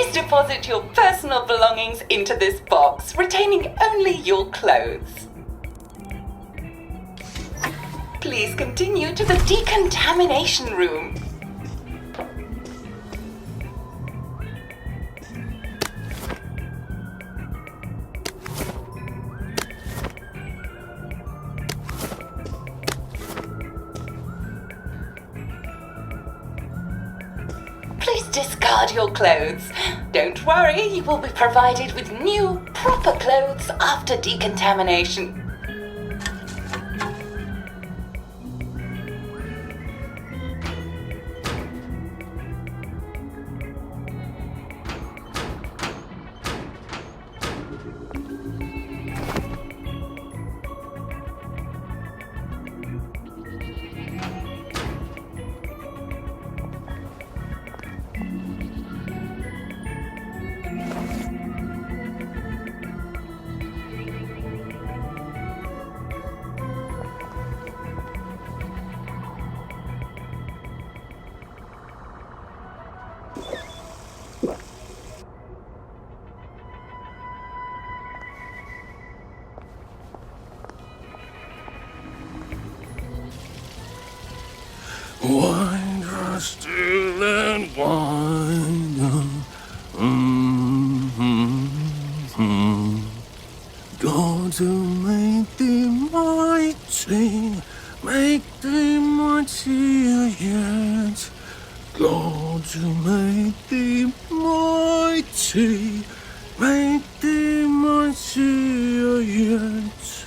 Please deposit your personal belongings into this box, retaining only your clothes. Please continue to the decontamination room. Please discard your clothes. Don't worry, you will be provided with new, proper clothes after decontamination. Wine, still and wine. God to make thee mighty, make thee mightier yet. God to make thee mighty, make thee mightier yet.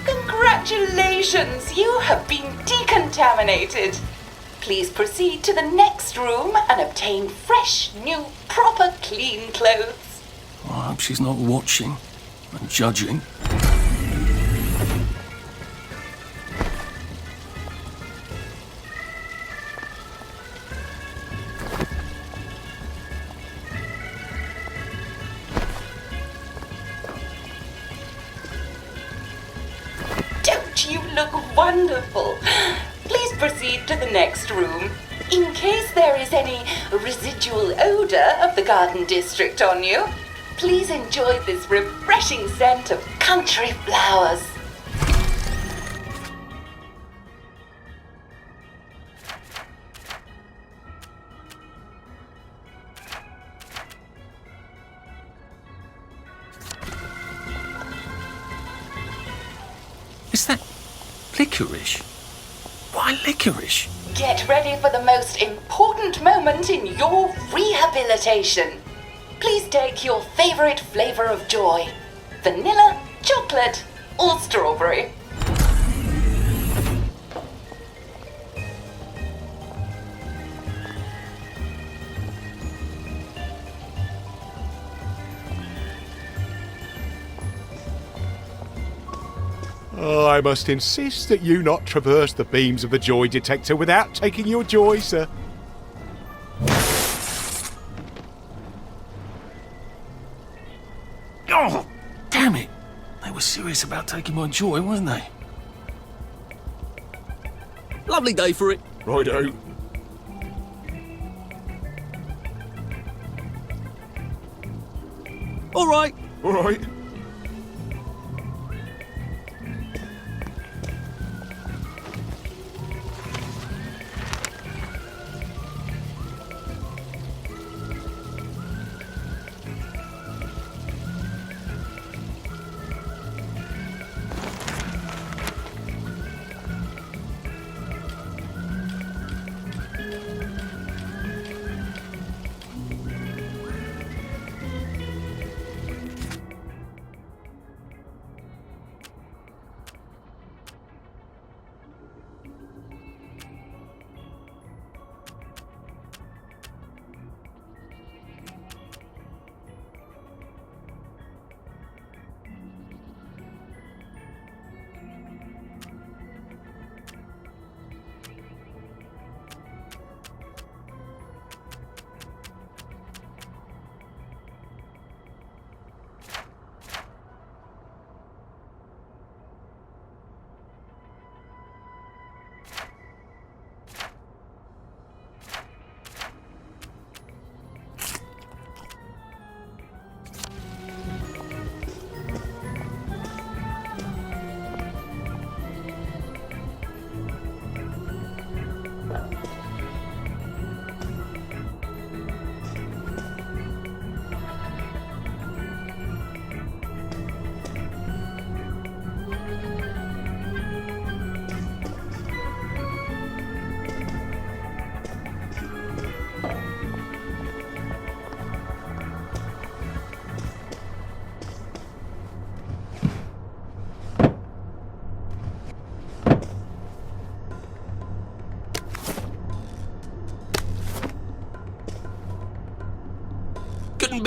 Congratulations, you have been decontaminated. Please proceed to the next room and obtain fresh, new, proper, clean clothes. I hope she's not watching and judging. Don't you look wonderful? Please proceed to the next room. In case there is any residual odor of the garden district on you, please enjoy this refreshing scent of country flowers. Is that licorice? Why licorice? Get ready for the most important moment in your rehabilitation. Please take your favorite flavor of joy: vanilla, chocolate, or strawberry. I must insist that you not traverse the beams of the joy detector without taking your joy, sir. Oh, damn it! They were serious about taking my joy, weren't they? Lovely day for it. Righto. All right. All right.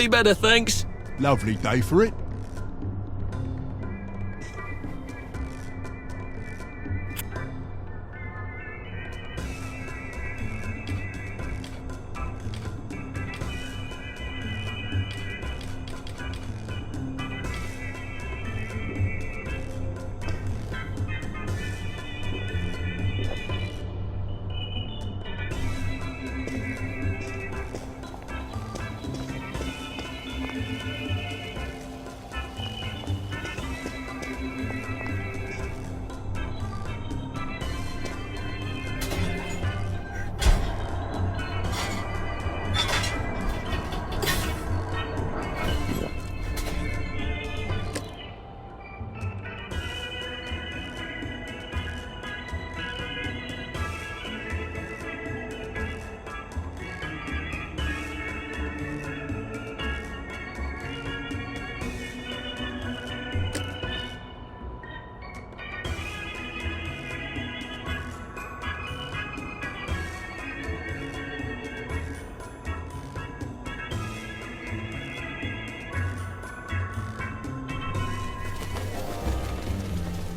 be better, thanks. Lovely day for it.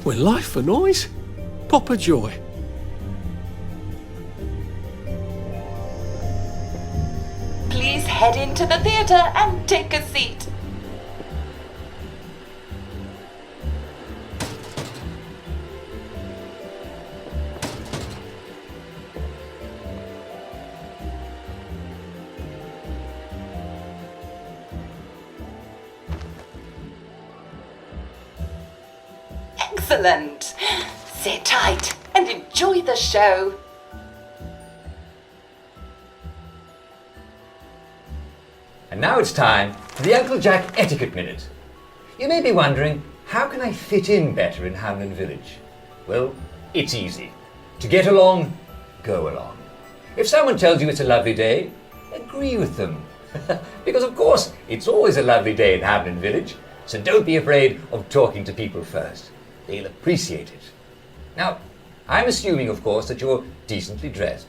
Well, life for noise. Pop a joy. Please head into the theatre and take a seat. Excellent. Sit tight and enjoy the show. And now it's time for the Uncle Jack Etiquette Minute. You may be wondering, how can I fit in better in Hamlin Village? Well, it's easy. To get along, go along. If someone tells you it's a lovely day, agree with them. Because of course, it's always a lovely day in Hamlin Village, so don't be afraid of talking to people first. They'll appreciate it. Now, I'm assuming, of course, that you're decently dressed.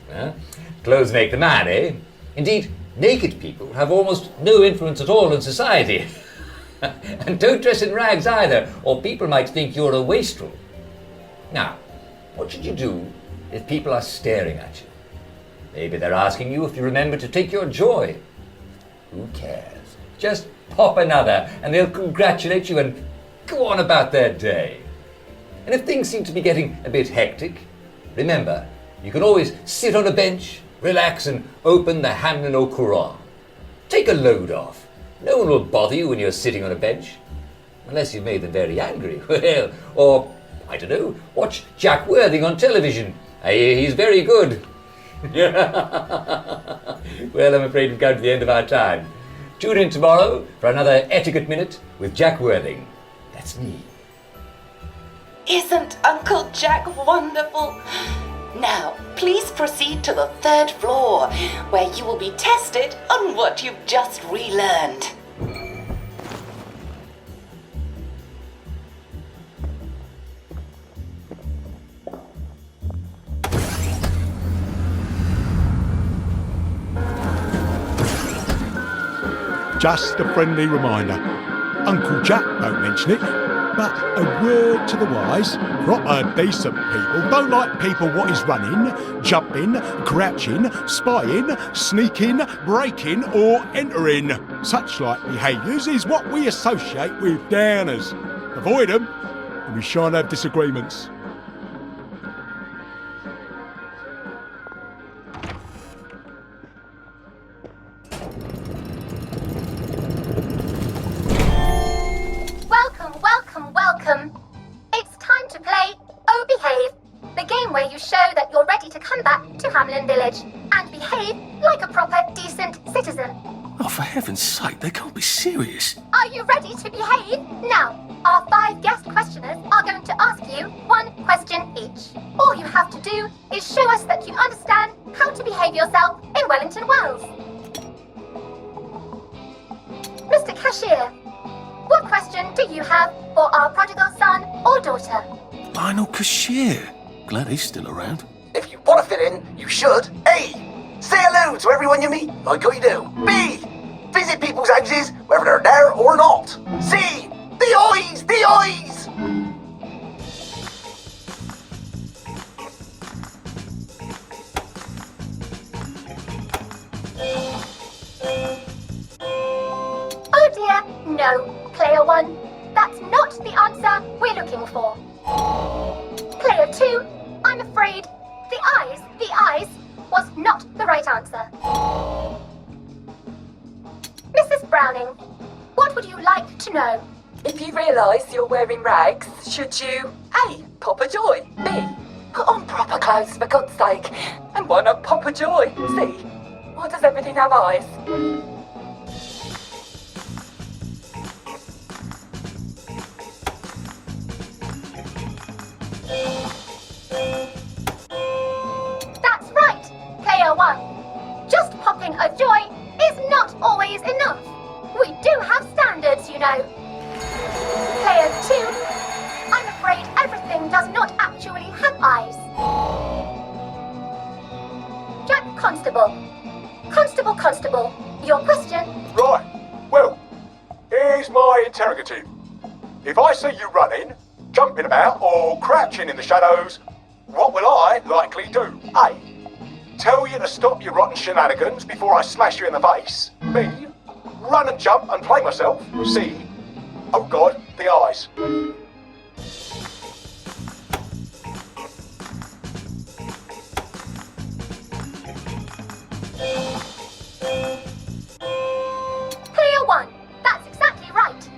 Clothes make the man, eh? Indeed, naked people have almost no influence at all in society. And don't dress in rags either, or people might think you're a wastrel. Now, what should you do if people are staring at you? Maybe they're asking you if you remember to take your joy. Who cares? Just pop another, and they'll congratulate you and go on about their day. And if things seem to be getting a bit hectic, remember, you can always sit on a bench, relax and open the Hamlin au Courant. Take a load off. No one will bother you when you're sitting on a bench. Unless you've made them very angry. Well, or, I don't know, watch Jack Worthing on television. I hear he's very good. Well, I'm afraid we've come to the end of our time. Tune in tomorrow for another Etiquette Minute with Jack Worthing. That's me. Isn't Uncle Jack wonderful? Now, please proceed to the 3rd floor, where you will be tested on what you've just relearned. Just a friendly reminder. Uncle Jack don't mention it, but a word to the wise, proper decent people don't like people what is running, jumping, crouching, spying, sneaking, breaking or entering. Such like behaviours is what we associate with downers. Avoid them and we shan't have disagreements. Welcome. It's time to play Oh Behave, the game where you show that you're ready to come back to Hamlin Village and behave like a proper, decent citizen. Oh, for heaven's sake, they can't be serious. Are you ready to behave? Now, our 5 guest questioners are going to ask you 1 question each. All you have to do is show us that you understand how to behave yourself in Wellington Wells. Mr. Cashier, what question do you have for our prodigal son or daughter? Lionel Cashier. Glad he's still around. If you want to fit in, you should A. Say hello to everyone you meet, like what you do. B. visit people's houses, whether they're there or not. C, the eyes, the eyes! Oh dear, no, Player 1. That's not the answer we're looking for. Player 2, I'm afraid the eyes was not the right answer. Mrs. Browning, what would you like to know? If you realise you're wearing rags, should you A. Pop a joy, B. Put on proper clothes for God's sake, and why not pop a joy, C. Why does everything have eyes? That's right, Player 1. Just popping a joy is not always enough. We do have standards, you know. Player 2, I'm afraid everything does not actually have eyes. Jack Constable. Constable, your question? Right, well, here's my interrogative. If I see you running, jumping about, or crouching in the shadows, what will I likely do? A. Tell you to stop your rotten shenanigans before I smash you in the face. B. Run and jump and play myself. C. Oh God, the eyes. Player 1, that's exactly right.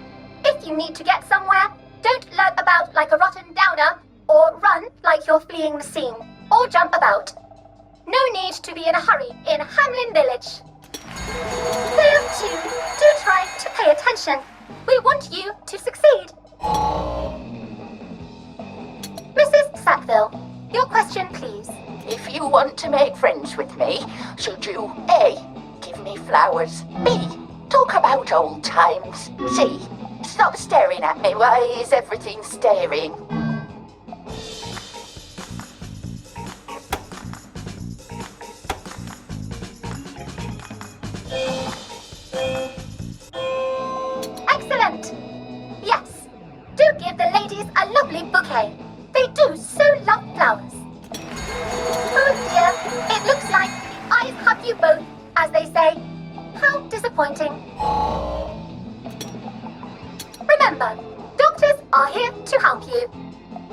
If you need to get somewhere, don't lurk about like a rotten downer, or run like you're fleeing the scene, or jump about. No need to be in a hurry in Hamlin Village. Player 2, do try to pay attention. We want you to succeed. Mrs. Sackville, your question, please. If you want to make friends with me, should you A. Give me flowers, B. Talk about old times, C. Stop staring at me, why is everything staring? Excellent! Yes, do give the ladies a lovely bouquet. They do so love flowers. Oh dear, it looks like the eyes have you both, as they say. How disappointing. Remember, doctors are here to help you.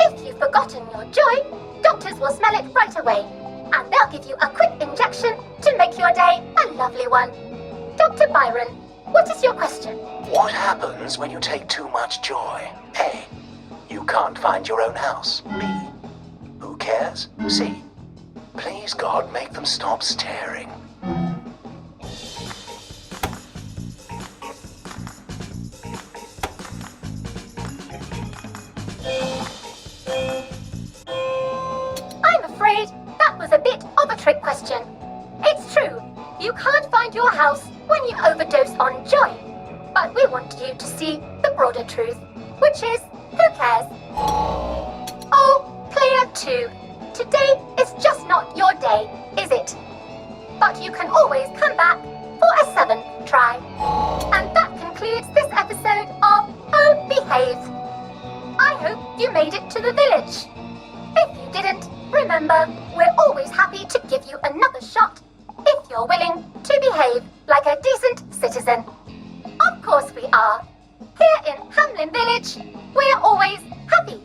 If you've forgotten your joy, doctors will smell it right away, and they'll give you a quick injection to make your day a lovely one. Dr. Byron, what is your question? What happens when you take too much joy? A. You can't find your own house. B. Who cares? C. Please God, make them stop staring. I'm afraid that was a bit of a trick question. It's true, you can't find your house when you overdose on joy. But we want you to see the broader truth, which is, who cares? Oh, Player 2, today is just not your day, is it? But you can always come back for a 7th try. And that concludes this episode of Oh Behave. I hope you made it to the village. If you didn't, remember, we're always happy to give you another shot if you're willing to behave like a decent citizen. Of course we are. Here in Hamlin Village, we're always happy.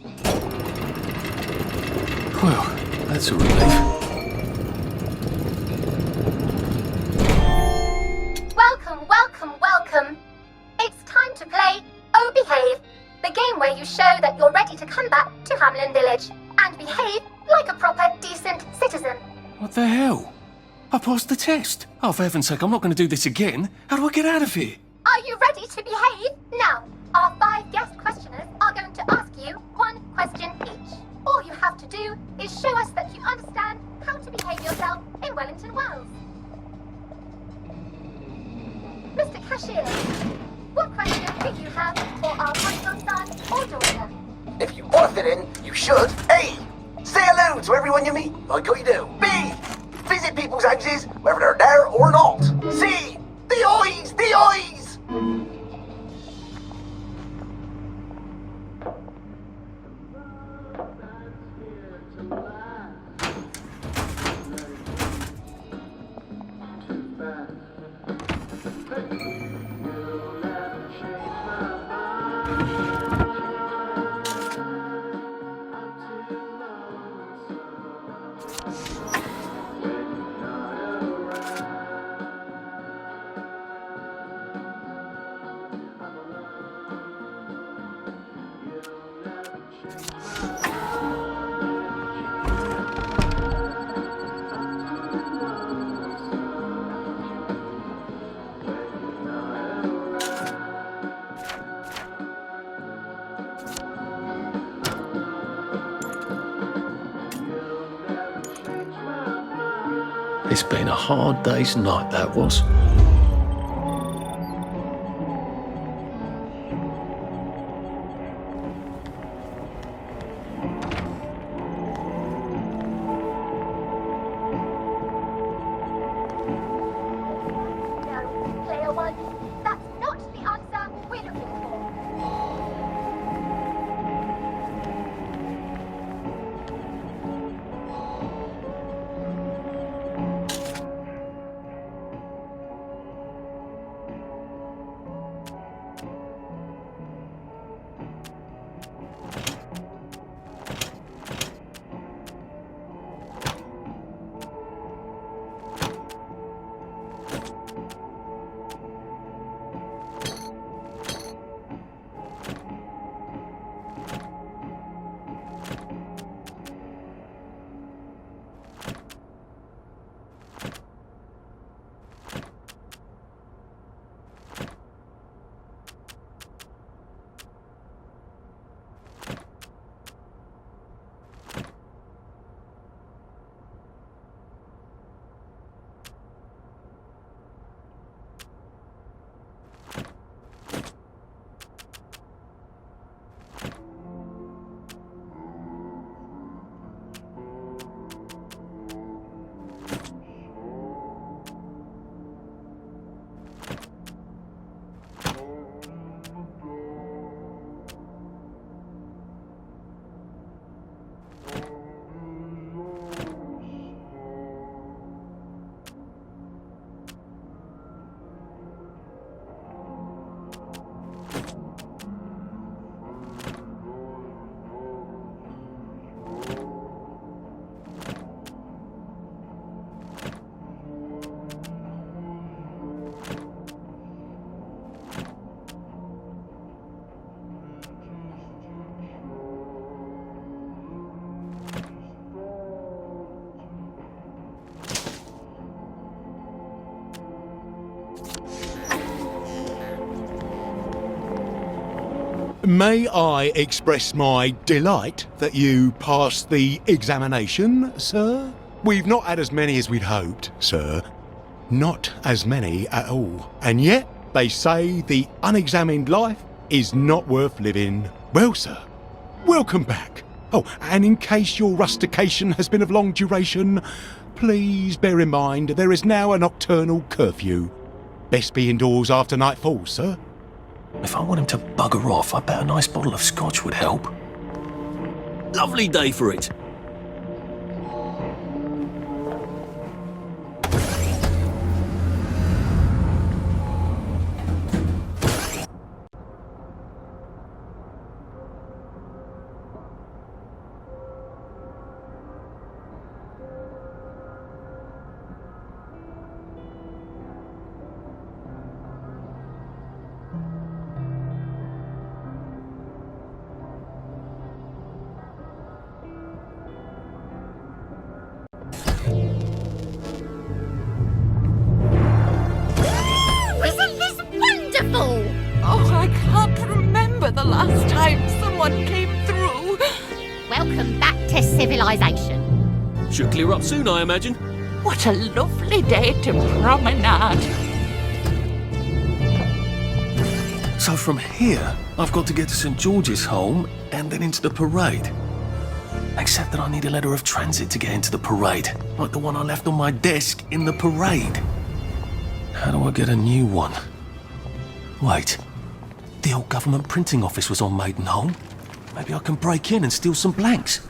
Well, that's a relief. Welcome. It's time to play Oh Behave, the game where you show that you're ready to come back to Hamlin Village and behave like a proper, decent citizen. What the hell? I passed the test. Oh, for heaven's sake, I'm not going to do this again. How do I get out of here? Are you ready to behave? Now, our 5 guest questioners are going to ask you 1 question each. All you have to do is show us that you understand how to behave yourself in Wellington Wells. Mr. Cashier, what question do you have for our wonderful son or daughter? If you want to fit in, you should. A. Say hello to everyone you meet, like you do. B. Visit people's houses, whether they're there or not. C. The eyes! The eyes! It's been a hard day's night, that was. No, player one, that's not the answer we're looking for. May I express my delight that you passed the examination, sir? We've not had as many as we'd hoped, sir. Not as many at all. And yet, they say the unexamined life is not worth living. Well, sir, welcome back. Oh, and in case your rustication has been of long duration, please bear in mind there is now a nocturnal curfew. Best be indoors after nightfall, sir. If I want him to bugger off, I bet a nice bottle of scotch would help. Lovely day for it. Oh, I can't remember the last time someone came through. Welcome back to civilization. Should clear up soon, I imagine. What a lovely day to promenade. So from here, I've got to get to St. George's home and then into the parade. Except that I need a letter of transit to get into the parade, like the one I left on my desk in the parade. How do I get a new one? Wait. The old government printing office was on Maidenholm. Maybe I can break in and steal some blanks.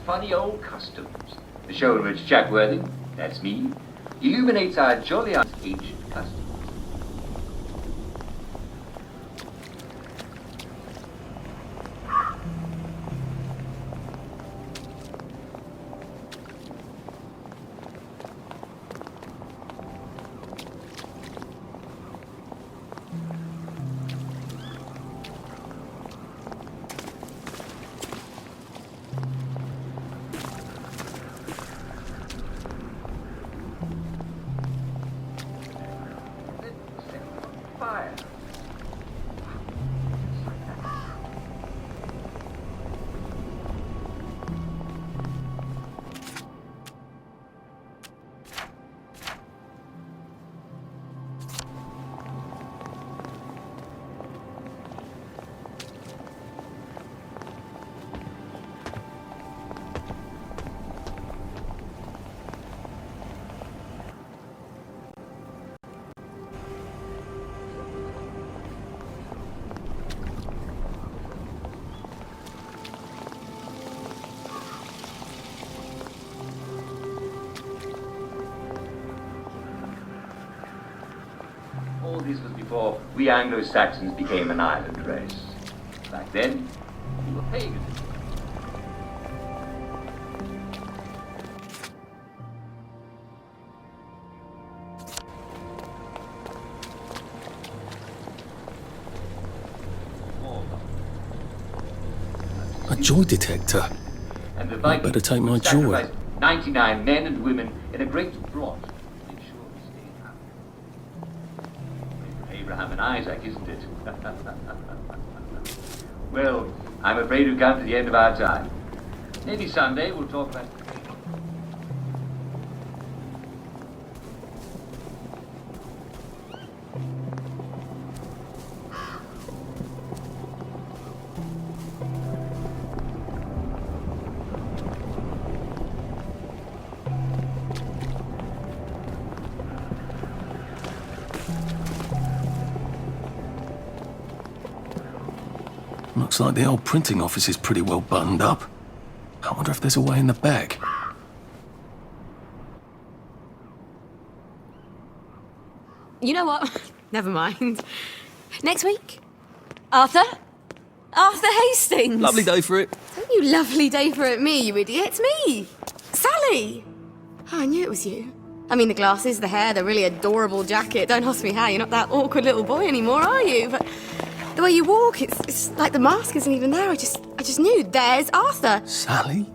Funny old customs. The show in which Jack Worthing, that's me, illuminates our jolly ancient customs. Fire. All this was before we Anglo-Saxons became an island race. Back then, we were pagans. A joy detector. And the I Vikings better take my joy. sacrificed 99 men and women in a great plot to ensure we stayed happy. Abraham and Isaac, isn't it? Well, I'm afraid we've come to the end of our time. Maybe someday we'll talk about... Looks like the old printing office is pretty well buttoned up. I wonder if there's a way in the back. You know what? Never mind. Next week? Arthur? Arthur Hastings! Lovely day for it. Don't you lovely day for it me, you idiot. It's me! Sally! Oh, I knew it was you. I mean, the glasses, the hair, the really adorable jacket. Don't ask me how. You're not that awkward little boy anymore, are you? But the way you walk, it's like the mask isn't even there. I just knew. There's Arthur. Sally?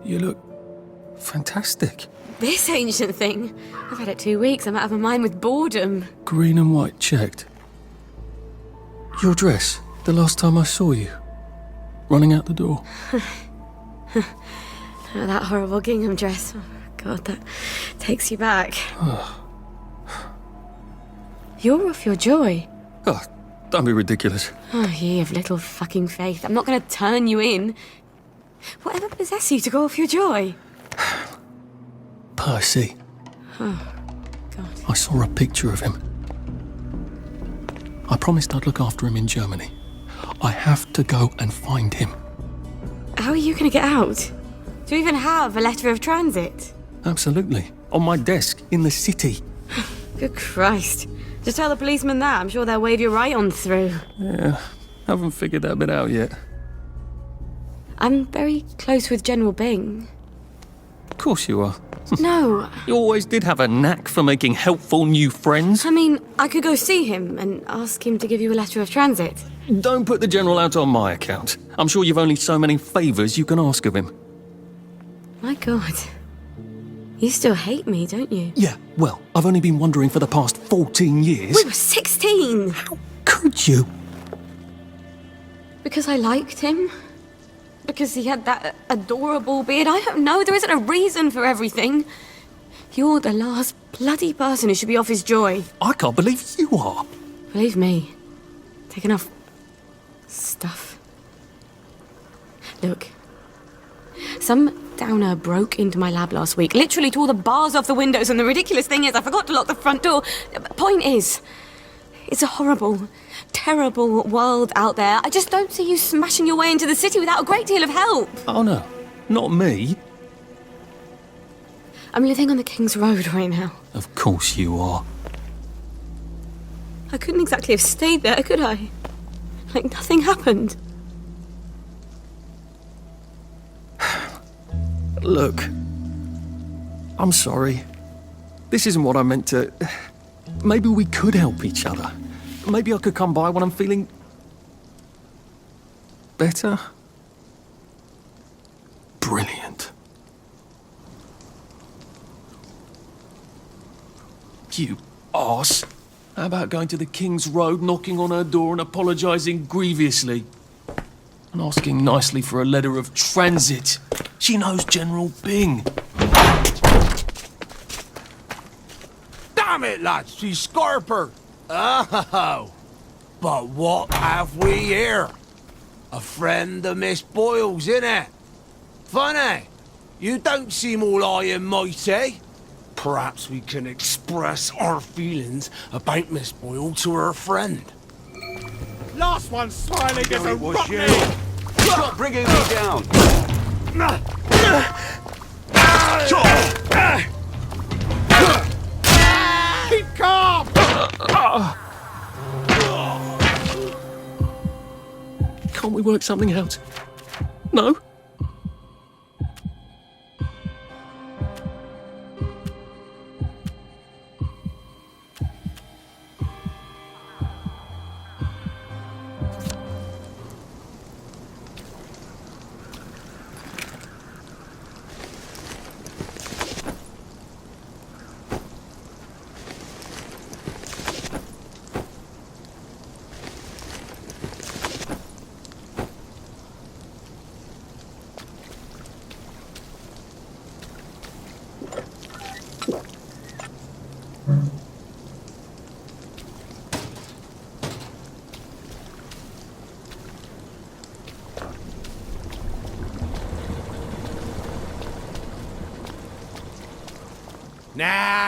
You look fantastic. This ancient thing. I've had it 2 weeks. I'm out of my mind with boredom. Green and white checked. Your dress, the last time I saw you. Running out the door. Oh, that horrible gingham dress. Oh, God, that takes you back. You're off your joy. Oh, don't be ridiculous. Oh, ye of little fucking faith. I'm not going to turn you in. Whatever possessed you to go off your joy? Percy. Oh, God. I saw a picture of him. I promised I'd look after him in Germany. I have to go and find him. How are you going to get out? Do you even have a letter of transit? Absolutely. On my desk, in the city. Good Christ. Just tell the policeman that. I'm sure they'll wave you right on through. Yeah, haven't figured that bit out yet. I'm very close with General Byng. Of course you are. No. You always did have a knack for making helpful new friends. I mean, I could go see him and ask him to give you a letter of transit. Don't put the General out on my account. I'm sure you've only so many favours you can ask of him. My God. You still hate me, don't you? Yeah, well, I've only been wondering for the past 14 years. We were 16! How could you? Because I liked him? Because he had that adorable beard? I don't know, there isn't a reason for everything. You're the last bloody person who should be off his joy. I can't believe you are. Believe me, taking off stuff. Look, some downer broke into my lab last week, literally tore the bars off the windows, and the ridiculous thing is I forgot to lock the front door. Point is, it's a horrible, terrible world out there. I just don't see you smashing your way into the city without a great deal of help. Oh no, not me. I'm living on the King's Road right now. Of course you are. I couldn't exactly have stayed there, could I? Like nothing happened. Look, I'm sorry. This isn't what I meant to... Maybe we could help each other. Maybe I could come by when I'm feeling... better? Brilliant. You arse. How about going to the King's Road, knocking on her door and apologising grievously? And asking nicely for a letter of transit. She knows General Bing. Damn it, lads, she's Scarper. Oh, but what have we here? A friend of Miss Boyle's, innit? Funny, you don't seem all high and mighty. Perhaps we can express our feelings about Miss Boyle to her friend. Last one smiling as a rotten. Stop bringing me down. Keep calm! Can't we work something out? No?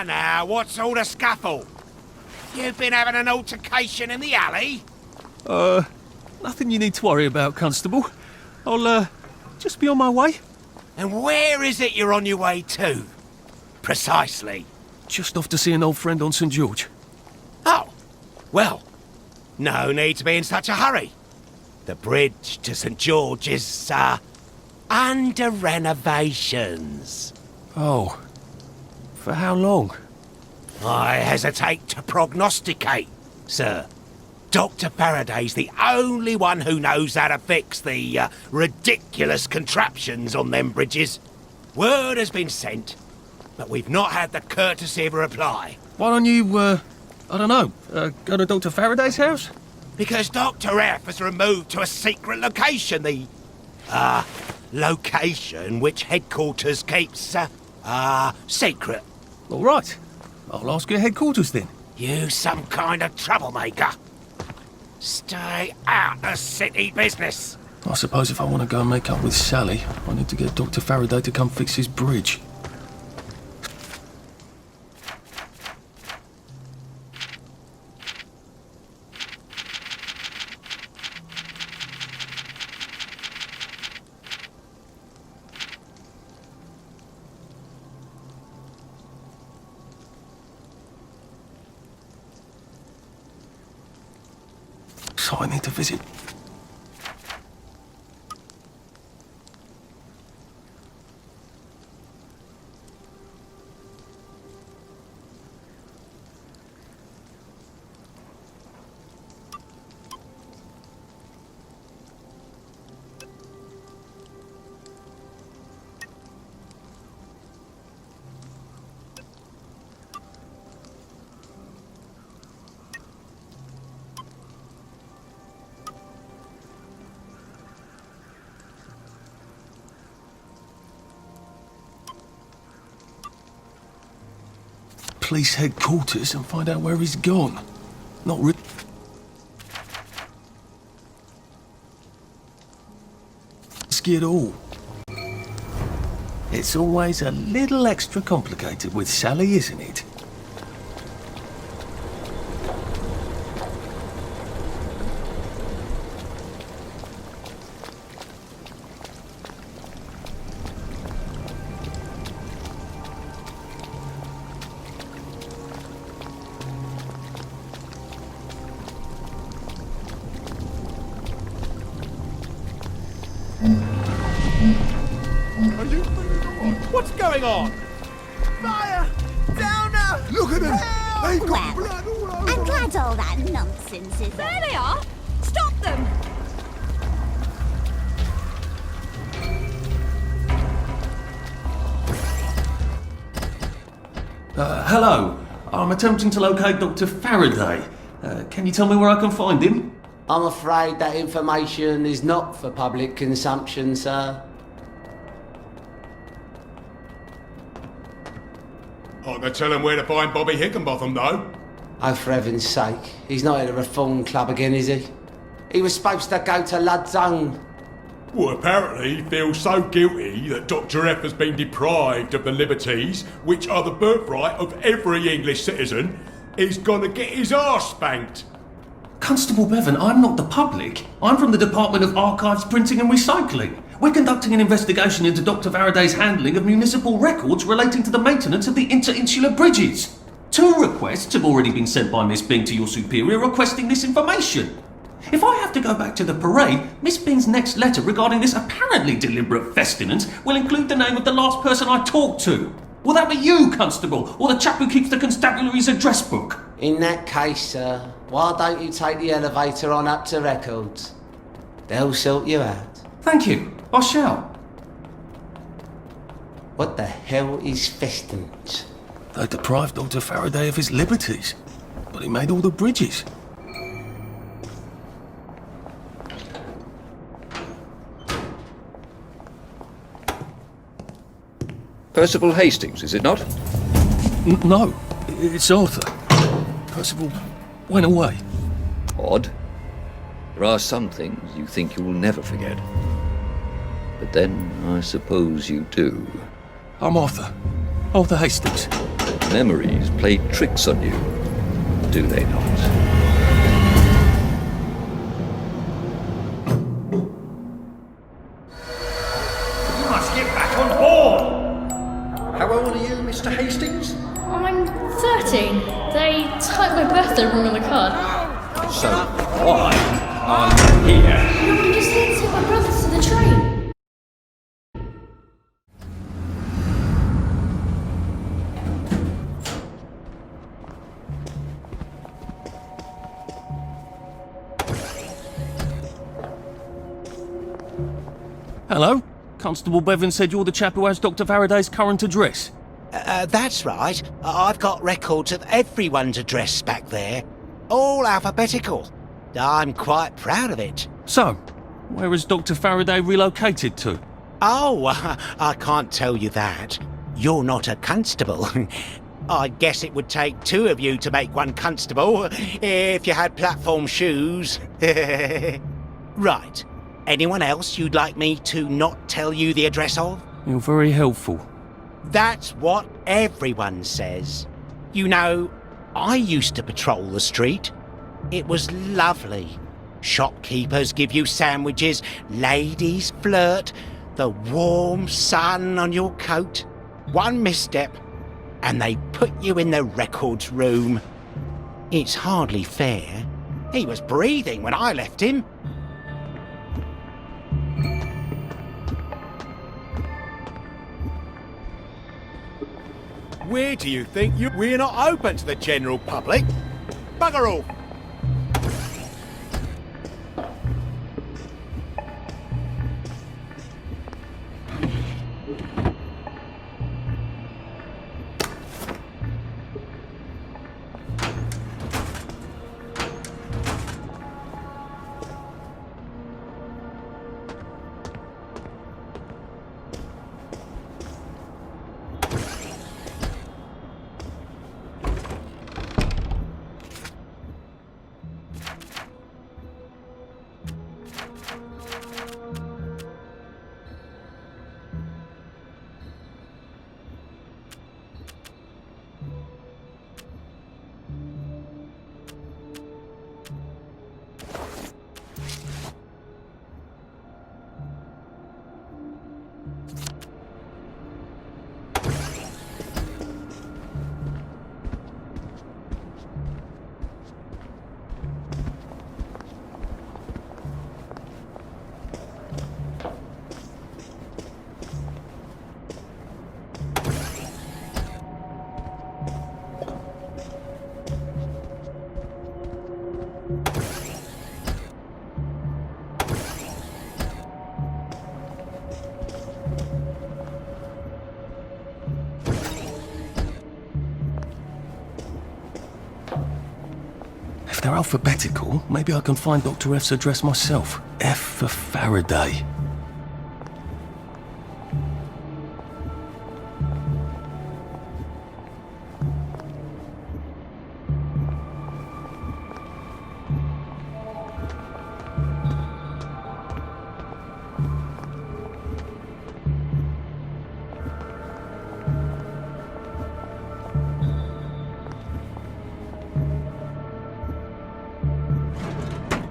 Now, what's all the scuffle? You've been having an altercation in the alley? Nothing you need to worry about, Constable. I'll, just be on my way. And where is it you're on your way to? Precisely. Just off to see an old friend on St. George. Oh, well, no need to be in such a hurry. The bridge to St. George is, under renovations. Oh. For how long? I hesitate to prognosticate, sir. Dr. Faraday's the only one who knows how to fix the ridiculous contraptions on them bridges. Word has been sent, but we've not had the courtesy of a reply. Why don't you, I don't know, go to Dr. Faraday's house? Because Dr. F has removed to a secret location, the, location which headquarters keeps, secret. All right. I'll ask your headquarters then. You some kind of troublemaker. Stay out of city business. I suppose if I want to go and make up with Sally, I need to get Dr. Faraday to come fix his bridge. So I need to visit. police headquarters and find out where he's gone. Not risky at all. It's always a little extra complicated with Sally, isn't it? Are you feeling alright? What's going on? Fire! Down now! Look at them! They've got Well, blood all over I'm them. glad all that nonsense is... There they are! Stop them! Hello. I'm attempting to locate Dr. Faraday. Can you tell me where I can find him? I'm afraid that information is not for public consumption, sir. I can tell them where to find Bobby Hickenbotham, though. Oh, for heaven's sake. He's not at the Reform Club again, is he? He was supposed to go to Lud's Own. Well, apparently he feels so guilty that Dr. F has been deprived of the liberties which are the birthright of every English citizen, he's gonna get his arse spanked. Constable Bevan, I'm not the public. I'm from the Department of Archives, Printing and Recycling. We're conducting an investigation into Dr. Faraday's handling of municipal records relating to the maintenance of the interinsular bridges. 2 requests have already been sent by Miss Bing to your superior requesting this information. If I have to go back to the parade, Miss Bing's next letter regarding this apparently deliberate festinance will include the name of the last person I talked to. Will that be you, Constable, or the chap who keeps the constabulary's address book? In that case, sir, why don't you take the elevator on up to records? They'll sort you out. Thank you. I shall. What the hell is festinance? They deprived Dr. Faraday of his liberties, but he made all the bridges. Percival Hastings, is it not? No, it's Arthur. Percival went away. Odd. There are some things you think you will never forget. But then, I suppose you do. I'm Arthur. Arthur Hastings. Memories play tricks on you, do they not? You must get back on board! How old are you, Mr. Hastings? I'm 13. They typed my birthday wrong on the card. So, why are you here? I'm just here to take my brothers to the train. Hello? Constable Bevan said you're the chap who has Dr. Faraday's current address. That's right. I've got records of everyone's address back there. All alphabetical. I'm quite proud of it. So, where has Dr. Faraday relocated to? Oh, I can't tell you that. You're not a constable. I guess it would take 2 of you to make one constable, if you had platform shoes. Right. Anyone else you'd like me to not tell you the address of? You're very helpful. That's what everyone says. You know, I used to patrol the street. It was lovely. Shopkeepers give you sandwiches, ladies flirt, the warm sun on your coat. One misstep, and they put you in the records room. It's hardly fair. He was breathing when I left him. Where do you think we're not open to the general public? Bugger all! they're alphabetical. Maybe I can find Dr. F's address myself. F for Faraday.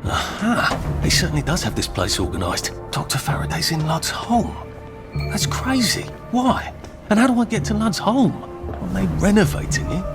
Aha! He certainly does have this place organised. Dr. Faraday's in Lud's home. That's crazy. Why? And how do I get to Lud's home? Are they renovating it?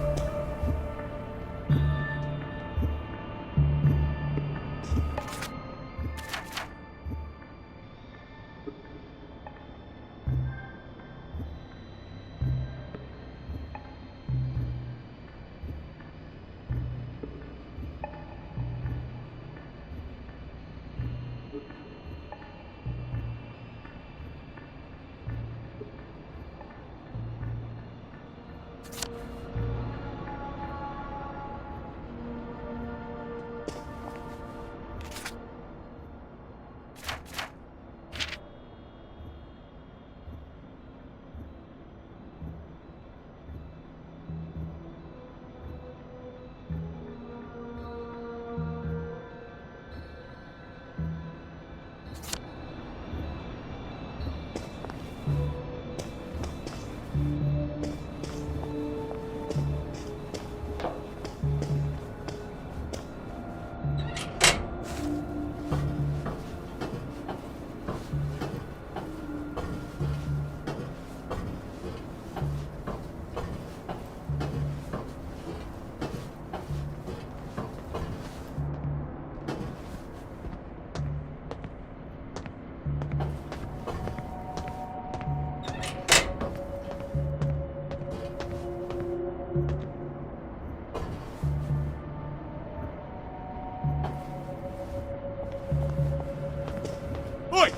Oi!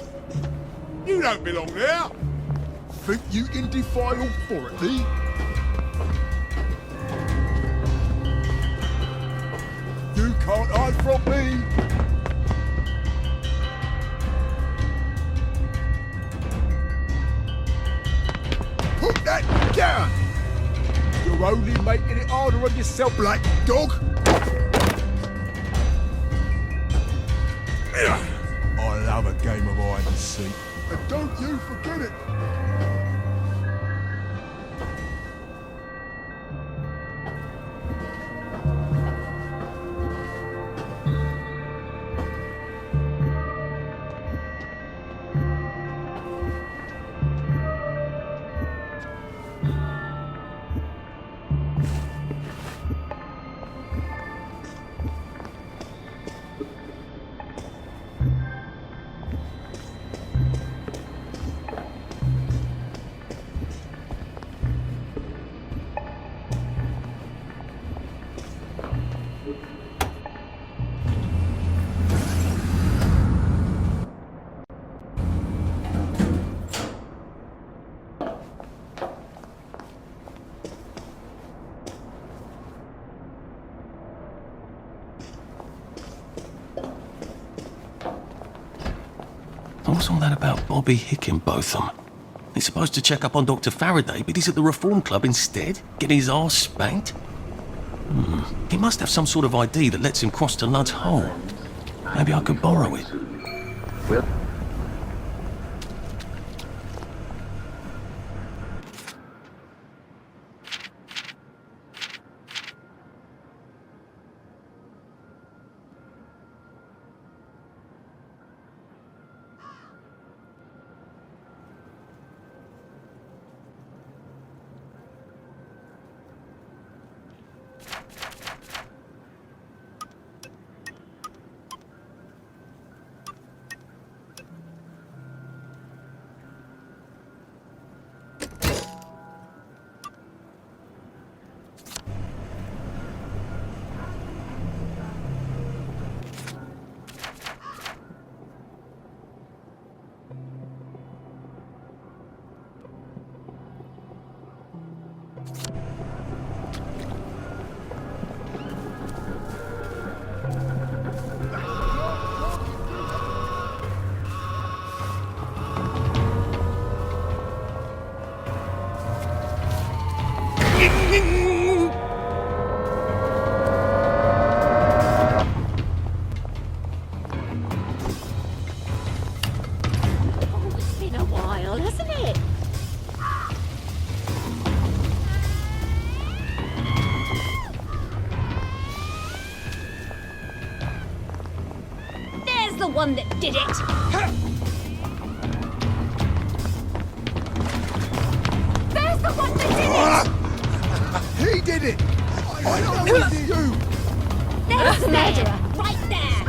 You don't belong there! Think you can defy authority? You can't hide from me! Put that down! You're only making it harder on yourself, black dog! I love a game of hide and seek. And don't you forget it! What's all that about Bobby Hickenbotham? He's supposed to check up on Dr. Faraday, but he's at the Reform Club instead, getting his arse spanked? He must have some sort of ID that lets him cross to Lud's hole. Maybe I could borrow it. Well, one that did it. There's the one that did it! He did it! I know he did you! There's the murderer, right there.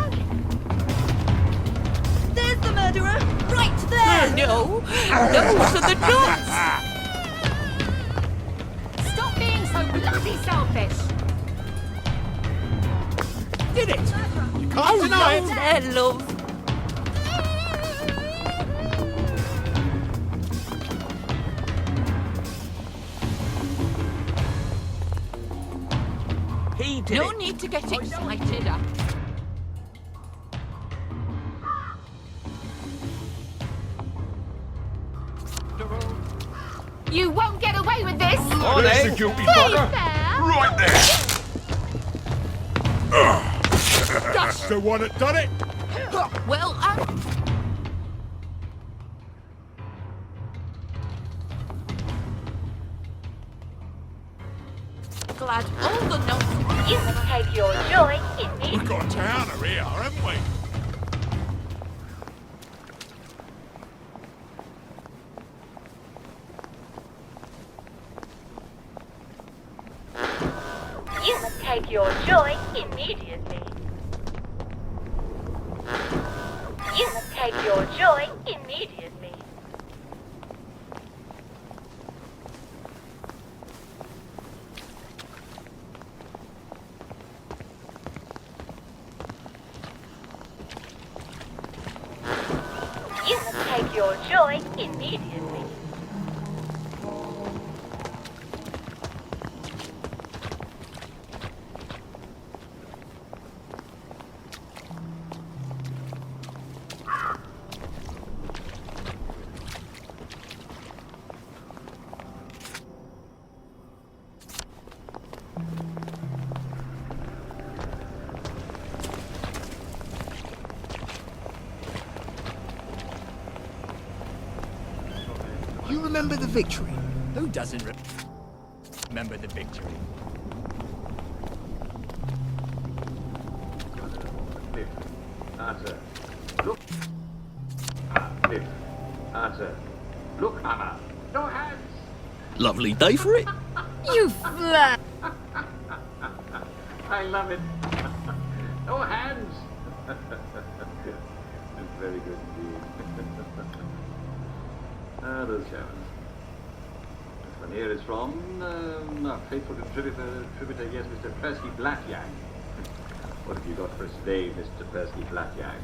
There's the murderer, right there! No! Those are the nuts! Stop being so bloody selfish! Did it! You can't deny it! There, love. He did No it. need to get excited. You won't get away with this! There's the guilty bugger! Right there! That's the one that done it! Well, glad all the nonsense. You must take your joy in me. We've got a towner here, haven't we? You must take your joy immediately. You must take your joy immediately. You must take your joy immediately. You remember the victory? Who doesn't remember the victory? Answer. Look. Lift. Answer. Look, Hammer. No hands. Lovely day for it. You flat. I love it. No hands. Very good indeed. Those showers. This one here is from our faithful contributor, yes, Mr. Persky Blackyan. What have you got for us today, Mr. Persky Blackyan?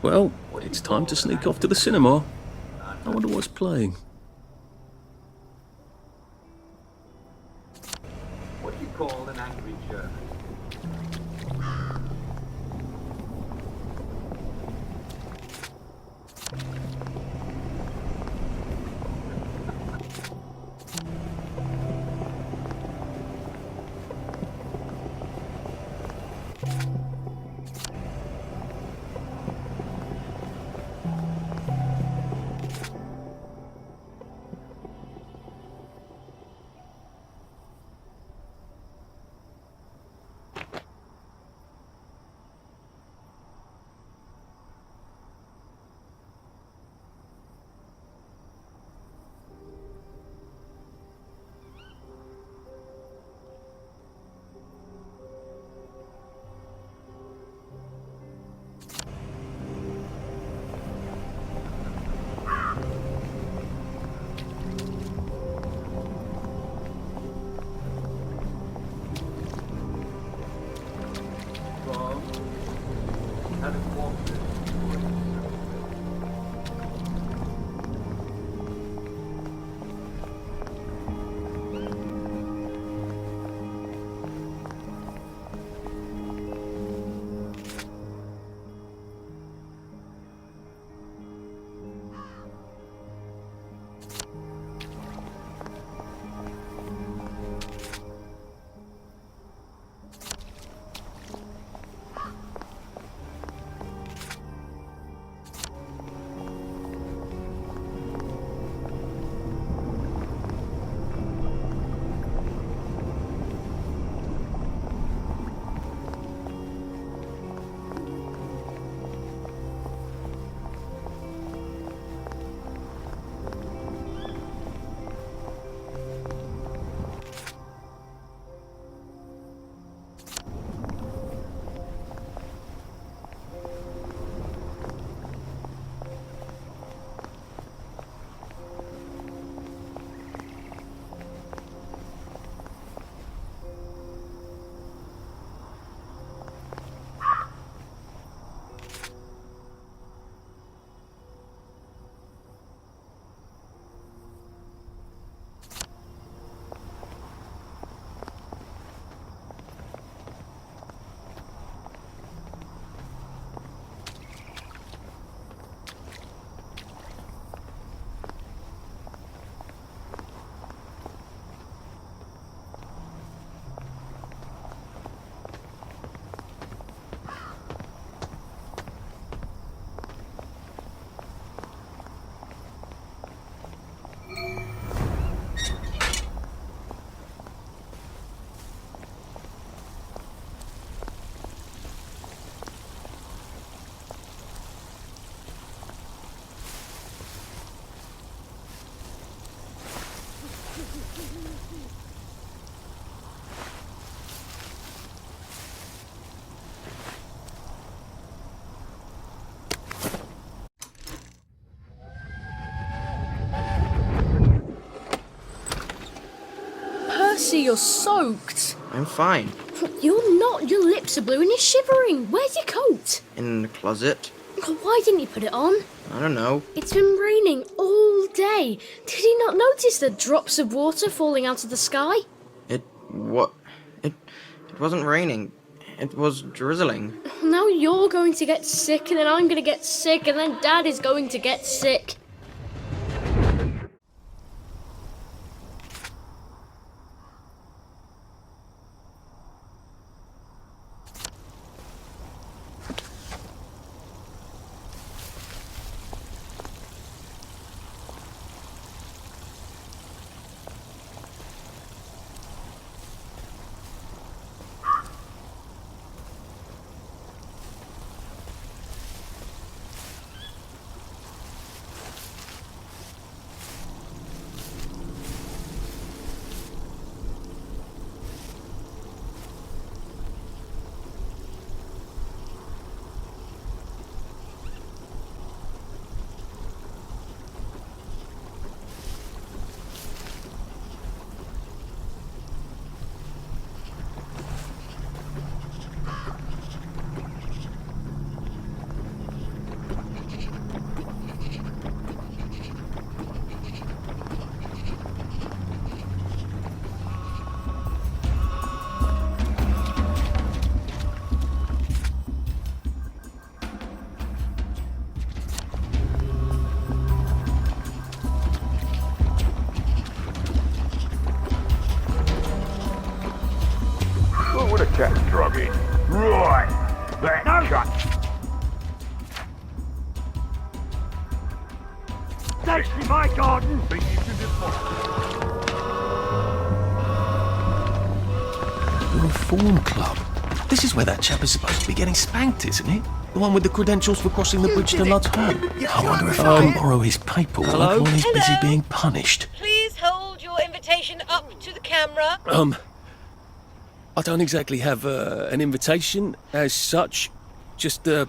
Well, it's time to sneak off to the cinema. I wonder what's playing. What do you call an angry German? see you're soaked. I'm fine. You're not. Your lips are blue and you're shivering. Where's your coat? In the closet. Why didn't you put it on? I don't know. It's been raining all day. Did you not notice the drops of water falling out of the sky? It wasn't raining. It was drizzling. Now you're going to get sick, and then I'm going to get sick, and then Dad is going to get sick. What a cat druggy. Right. That cut. That's in my garden. Think you can The Reform Club. This is where that chap is supposed to be getting spanked, isn't it? The one with the credentials for crossing the bridge to Lud's home. I wonder if I can borrow his paperwork while he's busy being punished. Please hold your invitation up to the camera. I don't exactly have an invitation as such, just a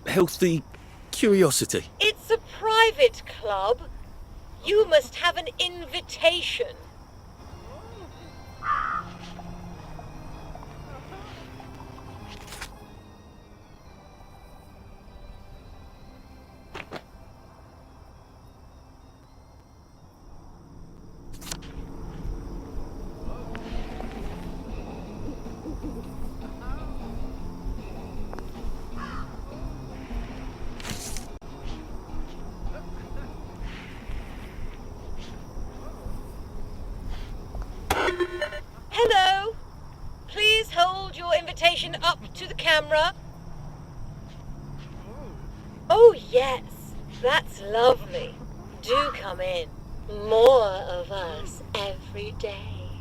healthy curiosity. It's a private club. You must have an invitation. Hello. Please hold your invitation up to the camera. Oh, yes. That's lovely. Do come in. More of us every day.